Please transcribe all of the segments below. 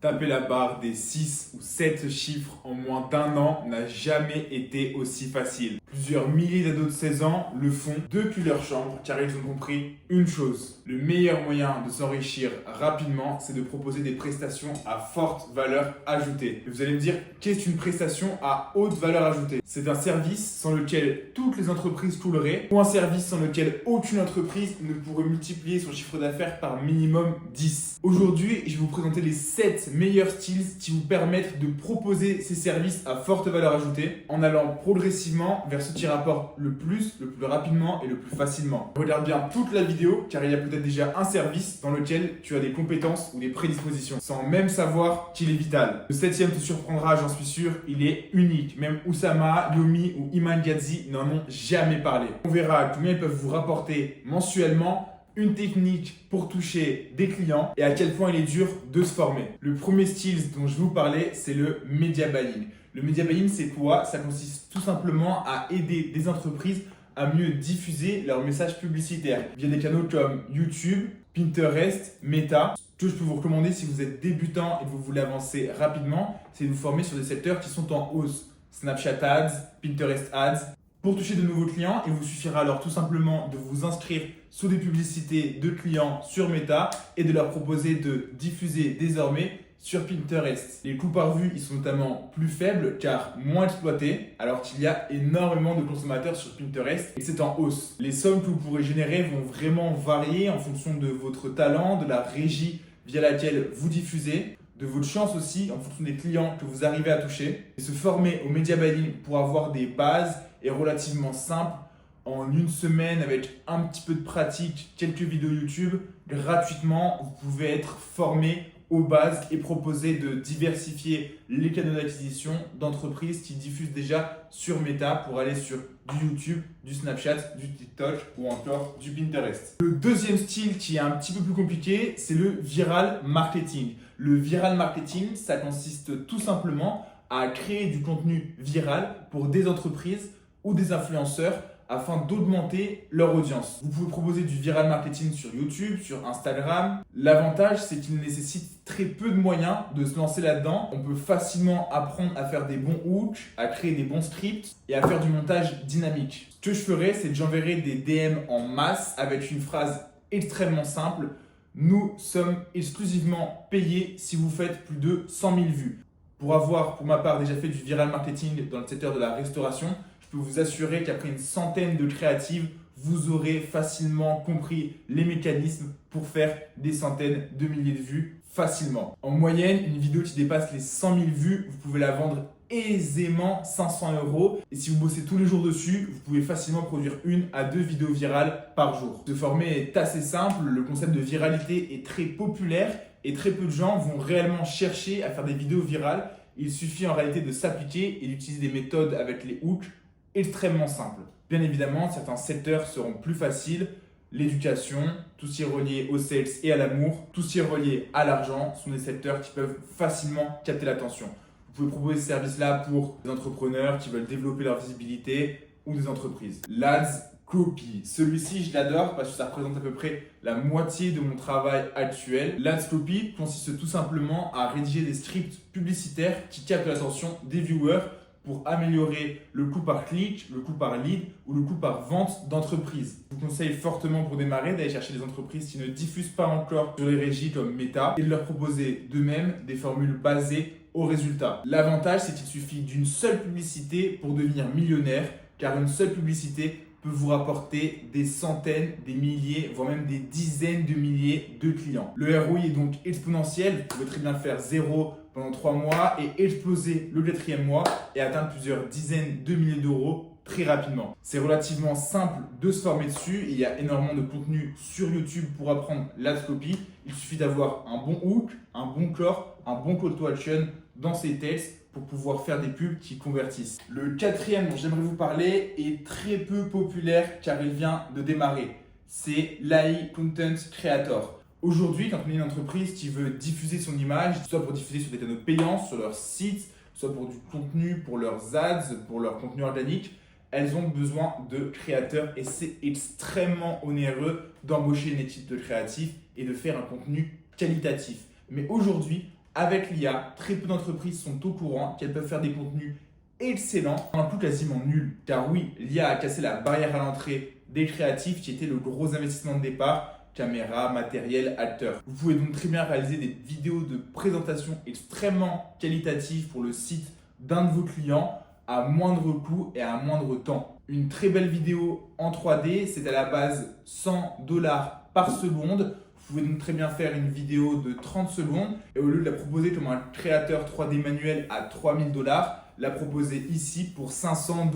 Taper la barre des 6 ou 7 chiffres en moins d'un an n'a jamais été aussi facile. Plusieurs milliers d'ados de 16 ans le font depuis leur chambre car ils ont compris une chose. Le meilleur moyen de s'enrichir rapidement, c'est de proposer des prestations à forte valeur ajoutée. Et vous allez me dire, qu'est-ce qu'une prestation à haute valeur ajoutée? C'est un service sans lequel toutes les entreprises couleraient ou un service sans lequel aucune entreprise ne pourrait multiplier son chiffre d'affaires par minimum 10. Aujourd'hui, je vais vous présenter les 7 meilleurs styles qui vous permettent de proposer ces services à forte valeur ajoutée en allant progressivement vers ce qui rapporte le plus rapidement et le plus facilement. Regarde bien toute la vidéo car il y a peut-être déjà un service dans lequel tu as des compétences ou des prédispositions sans même savoir qu'il est vital. Le 7e te surprendra, j'en suis sûr, il est unique. Même Oussama, Yomi ou Iman Gadzhi n'en ont jamais parlé. On verra combien ils peuvent vous rapporter mensuellement une technique pour toucher des clients et à quel point il est dur de se former. Le premier style dont je vais vous parler, c'est le media buying. Le media buying, c'est quoi? Ça consiste tout simplement à aider des entreprises à mieux diffuser leurs messages publicitaires via des canaux comme YouTube, Pinterest, Meta. Ce que je peux vous recommander si vous êtes débutant et que vous voulez avancer rapidement, c'est de vous former sur des secteurs qui sont en hausse. Snapchat Ads, Pinterest Ads. Pour toucher de nouveaux clients, il vous suffira alors tout simplement de vous inscrire sur des publicités de clients sur Meta et de leur proposer de diffuser désormais sur Pinterest. Les coûts par vue, ils sont notamment plus faibles car moins exploités, alors qu'il y a énormément de consommateurs sur Pinterest et c'est en hausse. Les sommes que vous pourrez générer vont vraiment varier en fonction de votre talent, de la régie via laquelle vous diffusez, de votre chance aussi en fonction des clients que vous arrivez à toucher. Et se former au media buying pour avoir des bases est relativement simple. En une semaine, avec un petit peu de pratique, quelques vidéos YouTube, gratuitement, vous pouvez être formé aux bases et proposer de diversifier les canaux d'acquisition d'entreprises qui diffusent déjà sur Meta pour aller sur du YouTube, du Snapchat, du TikTok ou encore du Pinterest. Le deuxième style qui est un petit peu plus compliqué, c'est le viral marketing. Le viral marketing, ça consiste tout simplement à créer du contenu viral pour des entreprises ou des influenceurs afin d'augmenter leur audience. Vous pouvez proposer du viral marketing sur YouTube, sur Instagram. L'avantage, c'est qu'il nécessite très peu de moyens de se lancer là-dedans. On peut facilement apprendre à faire des bons hooks, à créer des bons scripts et à faire du montage dynamique. Ce que je ferai, c'est que j'enverrai des DM en masse avec une phrase extrêmement simple. Nous sommes exclusivement payés si vous faites plus de 100 000 vues. Pour avoir, pour ma part, déjà fait du viral marketing dans le secteur de la restauration, je peux vous assurer qu'après une centaine de créatives, vous aurez facilement compris les mécanismes pour faire des centaines de milliers de vues facilement. En moyenne, une vidéo qui dépasse les 100 000 vues, vous pouvez la vendre aisément 500 €. Et si vous bossez tous les jours dessus, vous pouvez facilement produire 1 à 2 vidéos virales par jour. Se former est assez simple, le concept de viralité est très populaire et très peu de gens vont réellement chercher à faire des vidéos virales. Il suffit en réalité de s'appliquer et d'utiliser des méthodes avec les hooks extrêmement simples. Bien évidemment, certains secteurs seront plus faciles. L'éducation, tout ce qui est relié au sales et à l'amour, tout ce qui est relié à l'argent sont des secteurs qui peuvent facilement capter l'attention. Vous pouvez proposer ce service-là pour des entrepreneurs qui veulent développer leur visibilité ou des entreprises. L'Ads Copy. Celui-ci, je l'adore parce que ça représente à peu près la moitié de mon travail actuel. L'Ads Copy consiste tout simplement à rédiger des scripts publicitaires qui captent l'attention des viewers pour améliorer le coût par clic, le coût par lead ou le coût par vente d'entreprise. Je vous conseille fortement pour démarrer d'aller chercher des entreprises qui ne diffusent pas encore sur les régies comme Meta et de leur proposer d'eux-mêmes des formules basées aux résultats. L'avantage, c'est qu'il suffit d'une seule publicité pour devenir millionnaire, car une seule publicité peut vous rapporter des centaines, des milliers, voire même des dizaines de milliers de clients. Le ROI est donc exponentiel. Vous pouvez très bien faire 0 pendant 3 mois et exploser le 4e mois et atteindre plusieurs dizaines de milliers d'euros très rapidement. C'est relativement simple de se former dessus. Il y a énormément de contenu sur YouTube pour apprendre l'Ads Copy. Il suffit d'avoir un bon hook, un bon core, un bon call to action dans ses textes pour pouvoir faire des pubs qui convertissent. Le 4e dont j'aimerais vous parler est très peu populaire car il vient de démarrer. C'est l'AI Content Creator. Aujourd'hui, quand on est une entreprise qui veut diffuser son image, soit pour diffuser sur des canaux payants, sur leur site, soit pour du contenu, pour leurs ads, pour leur contenu organique, elles ont besoin de créateurs et c'est extrêmement onéreux d'embaucher une équipe de créatifs et de faire un contenu qualitatif. Mais aujourd'hui, Avec l'IA, très peu d'entreprises sont au courant qu'elles peuvent faire des contenus excellents, un coût quasiment nul. Car oui, l'IA a cassé la barrière à l'entrée des créatifs qui était le gros investissement de départ, caméra, matériel, acteurs. Vous pouvez donc très bien réaliser des vidéos de présentation extrêmement qualitatives pour le site d'un de vos clients à moindre coût et à moindre temps. Une très belle vidéo en 3D, c'est à la base $100 par seconde. Vous pouvez donc très bien faire une vidéo de 30 secondes et au lieu de la proposer comme un créateur 3D manuel à $3000, la proposer ici pour $500.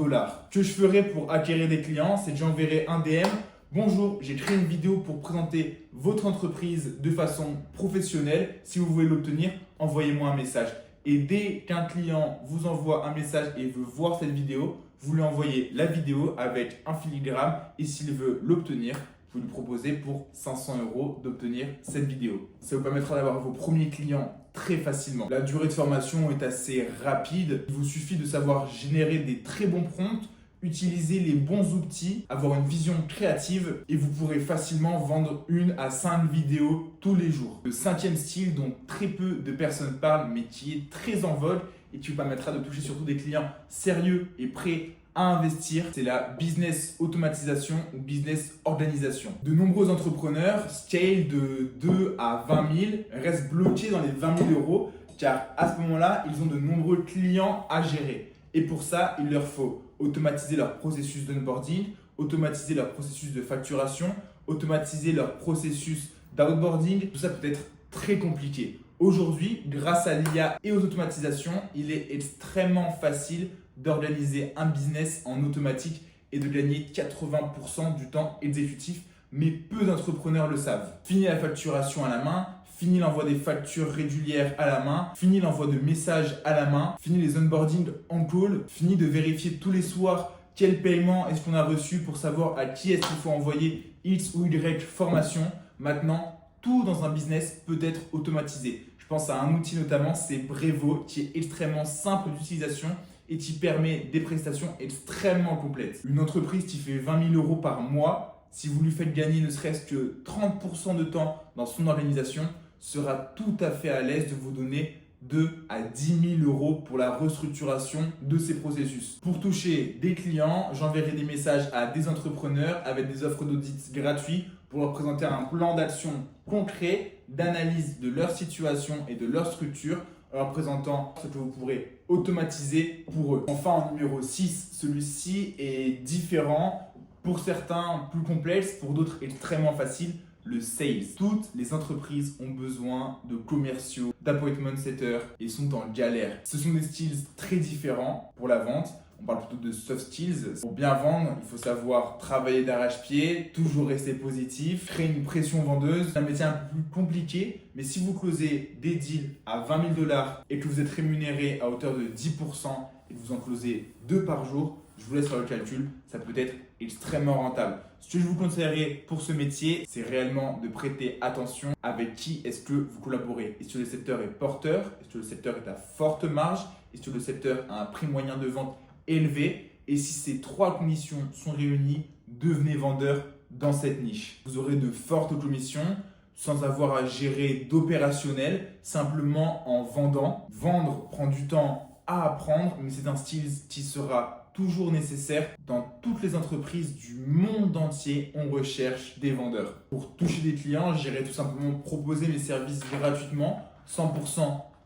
Ce que je ferai pour acquérir des clients, c'est que j'enverrai un DM. Bonjour, j'ai créé une vidéo pour présenter votre entreprise de façon professionnelle. Si vous voulez l'obtenir, envoyez-moi un message. Et dès qu'un client vous envoie un message et veut voir cette vidéo, vous lui envoyez la vidéo avec un filigrane et s'il veut l'obtenir, vous lui proposez pour 500 € d'obtenir cette vidéo. Ça vous permettra d'avoir vos premiers clients très facilement. La durée de formation est assez rapide. Il vous suffit de savoir générer des très bons prompts, utiliser les bons outils, avoir une vision créative et vous pourrez facilement vendre 1 à 5 vidéos tous les jours. Le 5e style dont très peu de personnes parlent mais qui est très en vogue et qui vous permettra de toucher surtout des clients sérieux et prêts à investir, c'est la business automatisation ou business organisation. De nombreux entrepreneurs scale de 2 à 20 000, restent bloqués dans les 20 000 € car à ce moment-là, ils ont de nombreux clients à gérer. Et pour ça, il leur faut automatiser leur processus d'onboarding, automatiser leur processus de facturation, automatiser leur processus d'outboarding. Tout ça peut être très compliqué. Aujourd'hui, grâce à l'IA et aux automatisations, il est extrêmement facile d'organiser un business en automatique et de gagner 80% du temps exécutif, mais peu d'entrepreneurs le savent. Fini la facturation à la main, fini l'envoi des factures régulières à la main, fini l'envoi de messages à la main, fini les onboarding en call, fini de vérifier tous les soirs quel paiement est-ce qu'on a reçu pour savoir à qui est-ce qu'il faut envoyer X ou Y formation. Maintenant, tout dans un business peut être automatisé. Je pense à un outil notamment, c'est Brevo, qui est extrêmement simple d'utilisation et qui permet des prestations extrêmement complètes. Une entreprise qui fait 20 000 € par mois, si vous lui faites gagner ne serait-ce que 30% de temps dans son organisation, sera tout à fait à l'aise de vous donner 2 à 10 000 € pour la restructuration de ces processus. Pour toucher des clients, j'enverrai des messages à des entrepreneurs avec des offres d'audit gratuits pour leur présenter un plan d'action concret d'analyse de leur situation et de leur structure en leur présentant ce que vous pourrez automatiser pour eux. Enfin, en numéro 6, celui-ci est différent. Pour certains, plus complexe, pour d'autres, extrêmement facile. Le sales. Toutes les entreprises ont besoin de commerciaux, d'appointment setters et sont en galère. Ce sont des styles très différents pour la vente. On parle plutôt de soft skills. Pour bien vendre, il faut savoir travailler d'arrache-pied, toujours rester positif, créer une pression vendeuse. C'est un métier un peu plus compliqué, mais si vous closez des deals à 20 000 $ et que vous êtes rémunéré à hauteur de 10% et que vous en closez 2 par jour, je vous laisse faire le calcul, ça peut être extrêmement rentable. Ce que je vous conseillerais pour ce métier, c'est réellement de prêter attention avec qui est-ce que vous collaborez. Est-ce que le secteur est porteur? Est-ce que le secteur est à forte marge? Est-ce que le secteur a un prix moyen de vente élevé? Et si ces 3 conditions sont réunies, devenez vendeur dans cette niche. Vous aurez de fortes commissions sans avoir à gérer d'opérationnel, simplement en vendant. Vendre prend du temps à apprendre, mais c'est un style qui sera toujours nécessaire. Dans toutes les entreprises du monde entier, on recherche des vendeurs. Pour toucher des clients, j'irai tout simplement proposer mes services gratuitement, 100%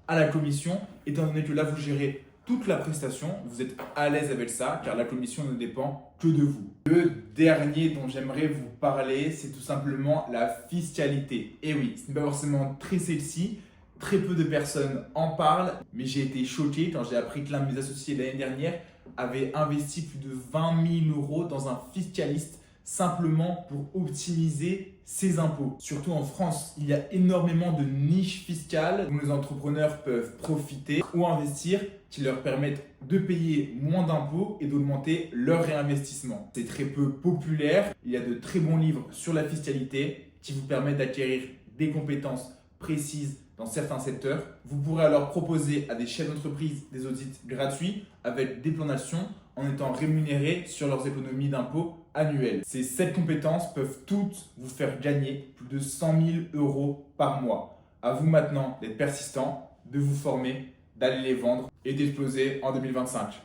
à la commission, étant donné que là, vous gérez toute la prestation, vous êtes à l'aise avec ça, car la commission ne dépend que de vous. Le dernier dont j'aimerais vous parler, c'est tout simplement la fiscalité. Et oui, ce n'est pas forcément très sexy, très peu de personnes en parlent, mais j'ai été choqué quand j'ai appris que l'un de mes associés l'année dernière avait investi plus de 20 000 € dans un fiscaliste simplement pour optimiser ses impôts. Surtout en France, il y a énormément de niches fiscales dont les entrepreneurs peuvent profiter ou investir qui leur permettent de payer moins d'impôts et d'augmenter leur réinvestissement. C'est très peu populaire. Il y a de très bons livres sur la fiscalité qui vous permettent d'acquérir des compétences précises dans certains secteurs. Vous pourrez alors proposer à des chefs d'entreprise des audits gratuits avec des plans d'action en étant rémunérés sur leurs économies d'impôts annuelles. Ces 7 compétences peuvent toutes vous faire gagner plus de 100 000 € par mois. À vous maintenant d'être persistant de vous former, d'aller les vendre et d'exploser en 2025.